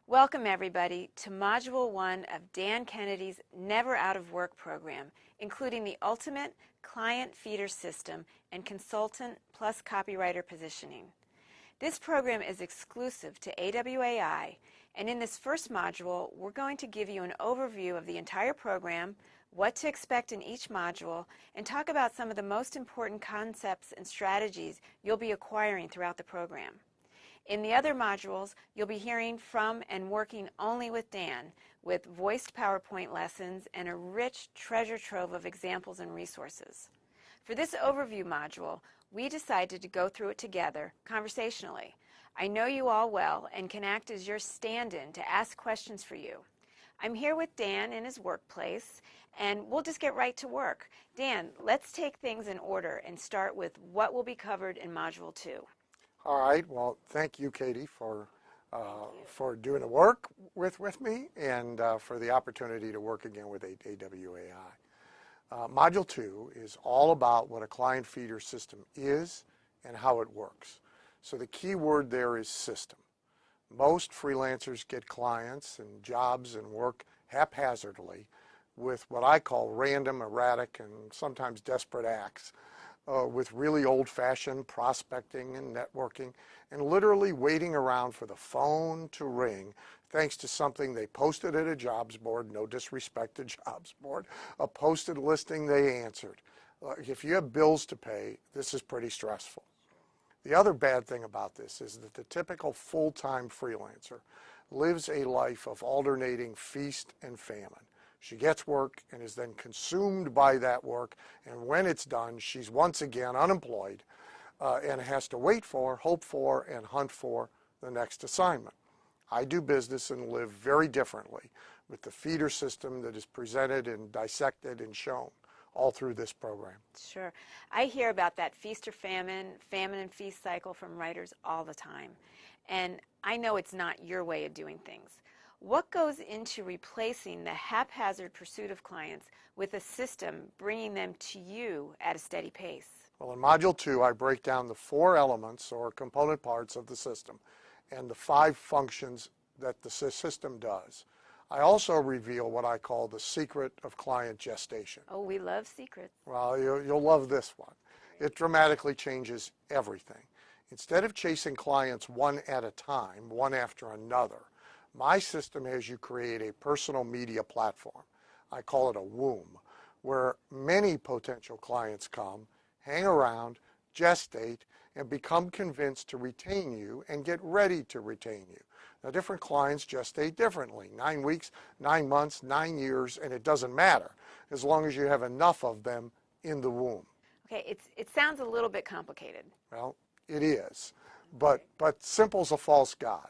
Welcome everybody to Module 1 of Dan Kennedy's Never Out of Work program, including the Ultimate Client Feeder System and Consultant plus Copywriter Positioning. This program is exclusive to AWAI, and in this first module, we're going to give you an overview of the entire program, what to expect in each module, and talk about some of the most important concepts and strategies you'll be acquiring throughout the program. In the other modules, you'll be hearing from and working only with Dan, with voiced PowerPoint lessons and a rich treasure trove of examples and resources. For this overview module, we decided to go through it together, conversationally. I know you all well and can act as your stand-in to ask questions for you. I'm here with Dan in his workplace, and we'll just get right to work. Dan, let's take things in order and start with what will be covered in Module 2. All right. Well, thank you, Katie, for doing the work with me and for the opportunity to work again with AWAI. Module 2 is all about what a client feeder system is and how it works. So the key word there is system. Most freelancers get clients and jobs and work haphazardly with what I call random, erratic, and sometimes desperate acts. With really old-fashioned prospecting and networking and literally waiting around for the phone to ring thanks to something they posted at a jobs board, no disrespect to jobs board, a posted listing they answered. If you have bills to pay, this is pretty stressful. The other bad thing about this is that the typical full-time freelancer lives a life of alternating feast and famine. She gets work and is then consumed by that work, and when it's done, she's once again unemployed and has to wait for, hope for, and hunt for the next assignment. I do business and live very differently with the feeder system that is presented and dissected and shown all through this program. Sure. I hear about that feast or famine, famine and feast cycle from writers all the time, and I know it's not your way of doing things. What goes into replacing the haphazard pursuit of clients with a system bringing them to you at a steady pace? Well, in Module 2, I break down the 4 elements or component parts of the system and the 5 functions that the system does. I also reveal what I call the secret of client gestation. Oh, we love secrets. Well, you'll love this one. It dramatically changes everything. Instead of chasing clients one at a time, one after another, my system has you create a personal media platform. I call it a womb, where many potential clients come, hang around, gestate, and become convinced to retain you and get ready to retain you. Now, different clients gestate differently, 9 weeks, 9 months, 9 years, and it doesn't matter as long as you have enough of them in the womb. Okay, it sounds a little bit complicated. Well, it is, but simple's a false god.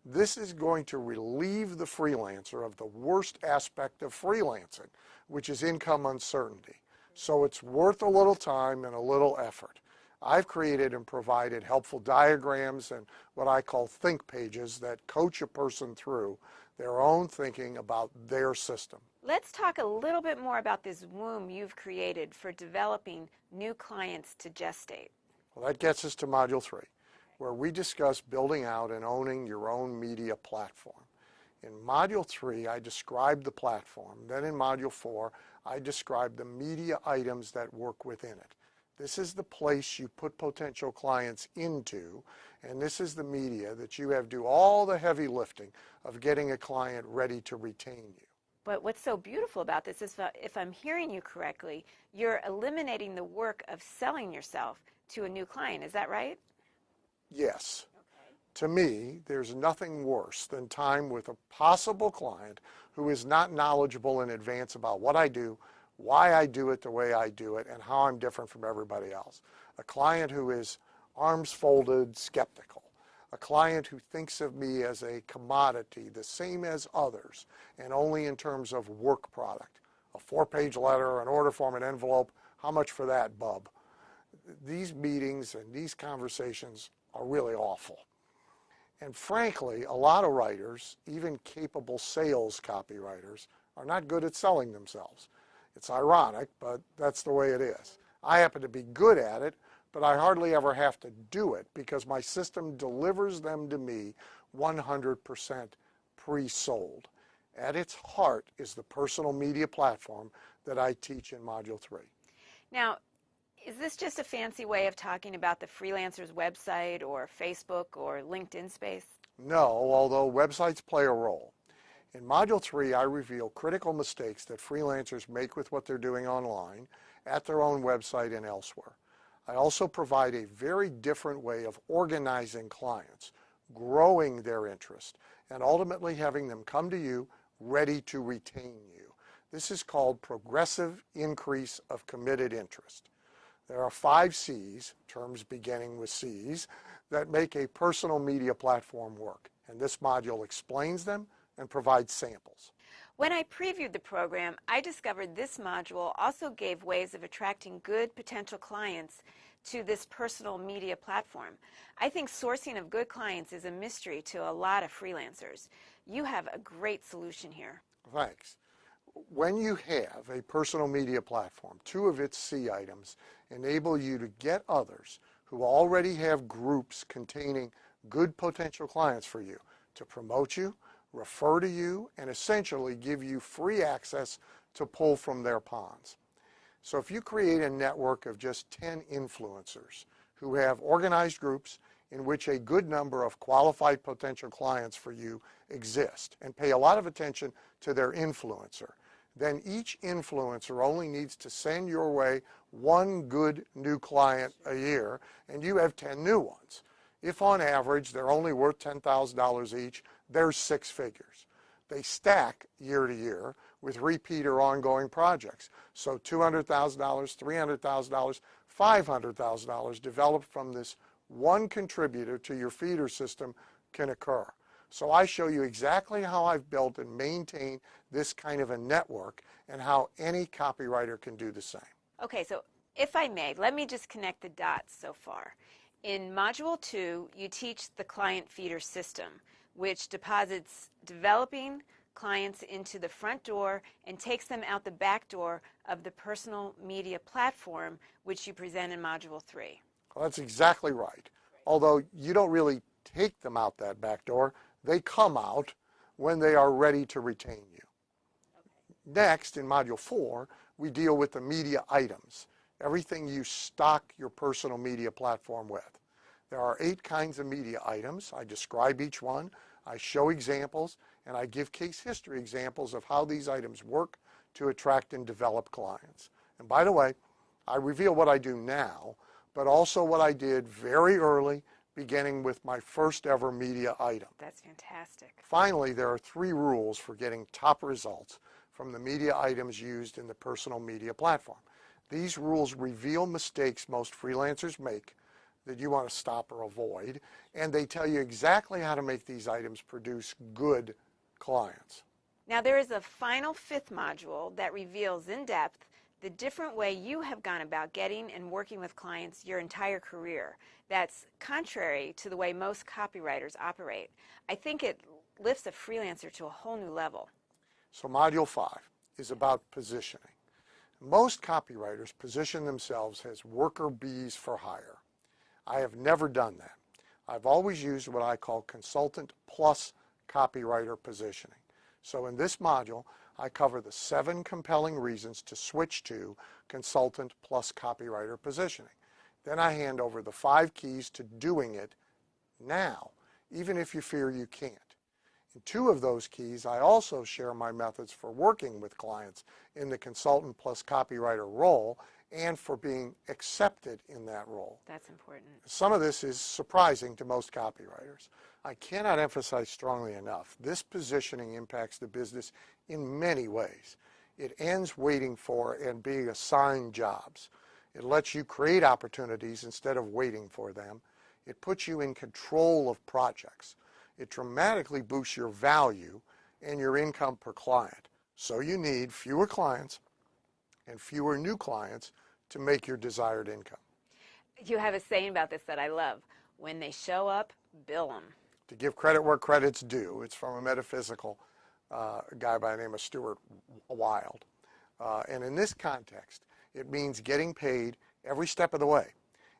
This is going to relieve the freelancer of the worst aspect of freelancing, which is income uncertainty. So it's worth a little time and a little effort. I've created and provided helpful diagrams and what I call think pages that coach a person through their own thinking about their system. Let's talk a little bit more about this womb you've created for developing new clients to gestate. Well, that gets us to Module 3. Where we discuss building out and owning your own media platform. In Module 3, I describe the platform. Then in Module 4, I describe the media items that work within it. This is the place you put potential clients into, and this is the media that you have do all the heavy lifting of getting a client ready to retain you. But what's so beautiful about this is, if I'm hearing you correctly, you're eliminating the work of selling yourself to a new client. Is that right? Yes. Okay. To me, there's nothing worse than time with a possible client who is not knowledgeable in advance about what I do, why I do it the way I do it, and how I'm different from everybody else. A client who is arms folded, skeptical. A client who thinks of me as a commodity, the same as others, and only in terms of work product. A 4-page letter, an order form, an envelope, how much for that, bub? These meetings and these conversations are really awful. And frankly, a lot of writers, even capable sales copywriters, are not good at selling themselves. It's ironic, but that's the way it is. I happen to be good at it, but I hardly ever have to do it because my system delivers them to me 100% pre-sold. At its heart is the personal media platform that I teach in Module 3. Now, is this just a fancy way of talking about the freelancer's website or Facebook or LinkedIn space? No, although websites play a role. In Module 3, I reveal critical mistakes that freelancers make with what they're doing online, at their own website, and elsewhere. I also provide a very different way of organizing clients, growing their interest, and ultimately having them come to you ready to retain you. This is called progressive increase of committed interest. There are 5 C's, terms beginning with C's, that make a personal media platform work, and this module explains them and provides samples. When I previewed the program, I discovered this module also gave ways of attracting good potential clients to this personal media platform. I think sourcing of good clients is a mystery to a lot of freelancers. You have a great solution here. Thanks. When you have a personal media platform, 2 of its C items enable you to get others who already have groups containing good potential clients for you to promote you, refer to you, and essentially give you free access to pull from their ponds. So if you create a network of just 10 influencers who have organized groups in which a good number of qualified potential clients for you exist and pay a lot of attention to their influencer, then each influencer only needs to send your way 1 good new client a year, and you have 10 new ones. If on average they're only worth $10,000 each, there's 6 figures. They stack year to year with repeat or ongoing projects. So $200,000, $300,000, $500,000 developed from this one contributor to your feeder system can occur. So I show you exactly how I've built and maintained this kind of a network and how any copywriter can do the same. Okay, so if I may, let me just connect the dots so far. In Module 2, you teach the client feeder system, which deposits developing clients into the front door and takes them out the back door of the personal media platform, which you present in Module 3. Well, that's exactly right. Although you don't really take them out that back door, they come out when they are ready to retain you. Okay. Next, in Module 4, we deal with the media items, everything you stock your personal media platform with. There are 8 kinds of media items. I describe each one, I show examples, and I give case history examples of how these items work to attract and develop clients. And by the way, I reveal what I do now, but also what I did very early, beginning with my first ever media item. That's fantastic. Finally, there are 3 rules for getting top results from the media items used in the personal media platform. These rules reveal mistakes most freelancers make that you want to stop or avoid, and they tell you exactly how to make these items produce good clients. Now there is a final 5th module that reveals in depth the different way you have gone about getting and working with clients your entire career. That's contrary to the way most copywriters operate. I think it lifts a freelancer to a whole new level. So Module 5 is about positioning. Most copywriters position themselves as worker bees for hire. I have never done that. I've always used what I call consultant plus copywriter positioning. So in this module, I cover the 7 compelling reasons to switch to consultant plus copywriter positioning. Then I hand over the 5 keys to doing it now, even if you fear you can't. In 2 of those keys, I also share my methods for working with clients in the consultant plus copywriter role and for being accepted in that role. That's important. Some of this is surprising to most copywriters. I cannot emphasize strongly enough, this positioning impacts the business in many ways. It ends waiting for and being assigned jobs. It lets you create opportunities instead of waiting for them. It puts you in control of projects. It dramatically boosts your value and your income per client. So you need fewer clients and fewer new clients to make your desired income. You have a saying about this that I love. When they show up, bill them. To give credit where credit's due. It's from a metaphysical guy by the name of Stuart Wilde. And in this context, it means getting paid every step of the way.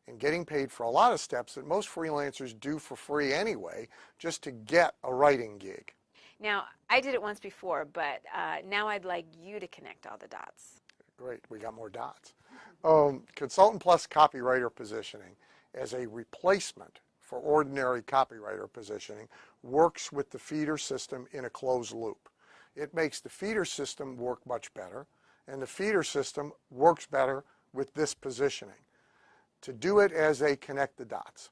And getting paid for a lot of steps that most freelancers do for free anyway, just to get a writing gig. Now, I did it once before, but now I'd like you to connect all the dots. Great, we got more dots. Consultant plus copywriter positioning as a replacement for ordinary copywriter positioning works with the feeder system in a closed loop. It makes the feeder system work much better, and the feeder system works better with this positioning. To do it as they connect the dots.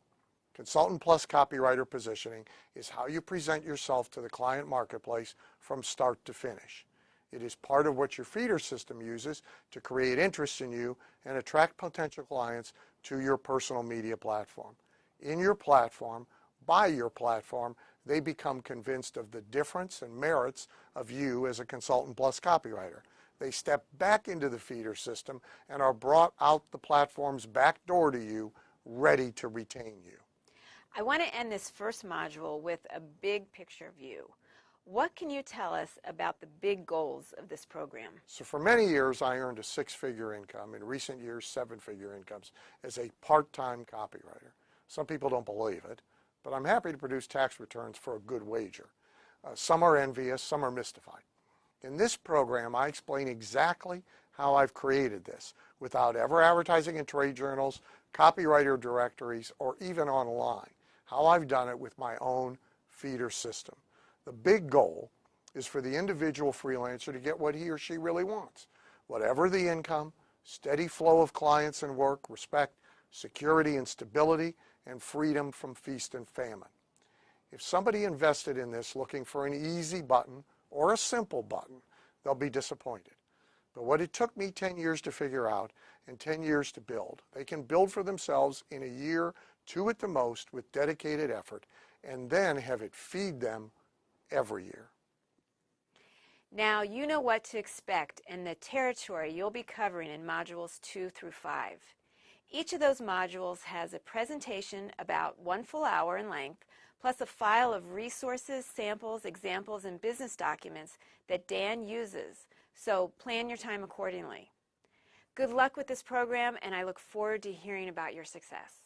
Consultant plus copywriter positioning is how you present yourself to the client marketplace from start to finish. It is part of what your feeder system uses to create interest in you and attract potential clients to your personal media platform. In your platform, by your platform, they become convinced of the difference and merits of you as a consultant plus copywriter. They step back into the feeder system and are brought out the platform's back door to you, ready to retain you. I want to end this first module with a big picture view. What can you tell us about the big goals of this program? So for many years, I earned a six-figure income. In recent years, seven-figure incomes as a part-time copywriter. Some people don't believe it, but I'm happy to produce tax returns for a good wager. Some are envious, some are mystified. In this program, I explain exactly how I've created this without ever advertising in trade journals, copywriter directories, or even online. How I've done it with my own feeder system. The big goal is for the individual freelancer to get what he or she really wants. Whatever the income, steady flow of clients and work, respect, security and stability, and freedom from feast and famine. If somebody invested in this looking for an easy button or a simple button, they'll be disappointed. But what it took me 10 years to figure out and 10 years to build, they can build for themselves in a year, 2 at the most, with dedicated effort, and then have it feed them every year. Now you know what to expect and the territory you'll be covering in modules 2 through 5. Each of those modules has a presentation about 1 full hour in length, plus a file of resources, samples, examples, and business documents that Dan uses, so plan your time accordingly. Good luck with this program, and I look forward to hearing about your success.